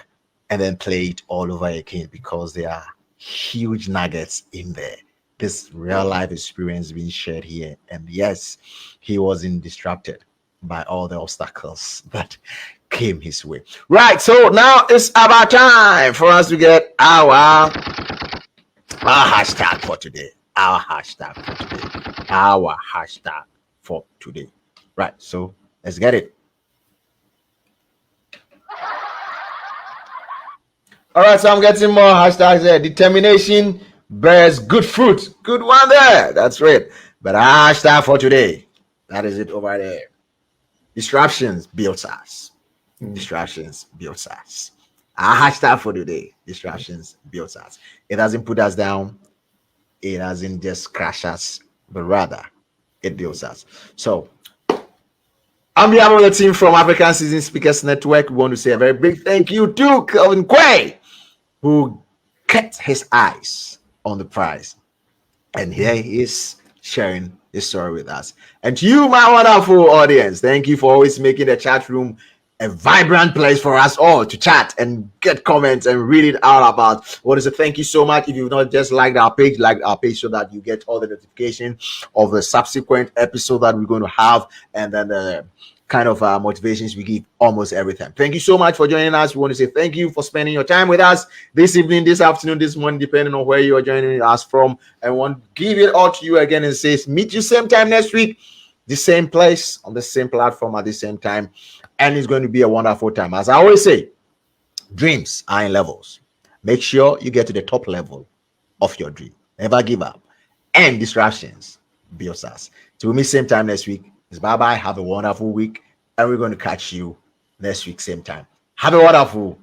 [SPEAKER 1] and then play it all over again, because there are huge nuggets in there. This real life experience being shared here. And yes, he wasn't distracted by all the obstacles that came his way. Right, so now it's about time for us to get our hashtag for today. Our hashtag for today. Our hashtag for today. Right, so let's get it. All right, so I'm getting more hashtags there. Determination bears good fruit. Good one there. That's right. But hashtag for today. That is it over there. Distractions builds us. Distractions builds us. Our hashtag for today. Distractions builds us. It hasn't put us down. It hasn't just crashed us, but rather it builds us. So on behalf of the team from African Season Speakers Network, we want to say a very big thank you to Kelvin Quaye, who kept his eyes on the prize. And here he is sharing his story with us. And to you, my wonderful audience, thank you for always making the chat room a vibrant place for us all to chat and get comments and read it out about. What is it? Thank you so much. If you've not just liked our page, like our page so that you get all the notification of the subsequent episode that we're going to have, and then the kind of motivations we give almost every time. Thank you so much for joining us. We want to say thank you for spending your time with us this evening, this afternoon, this morning, depending on where you are joining us from. And want to give it all to you again and say, meet you same time next week, the same place, on the same platform at the same time. And it's going to be a wonderful time. As I always say, dreams are in levels. Make sure you get to the top level of your dream. Never give up. And distractions builds us. So we'll meet same time next week. It's bye-bye. Have a wonderful week. And we're going to catch you next week, same time. Have a wonderful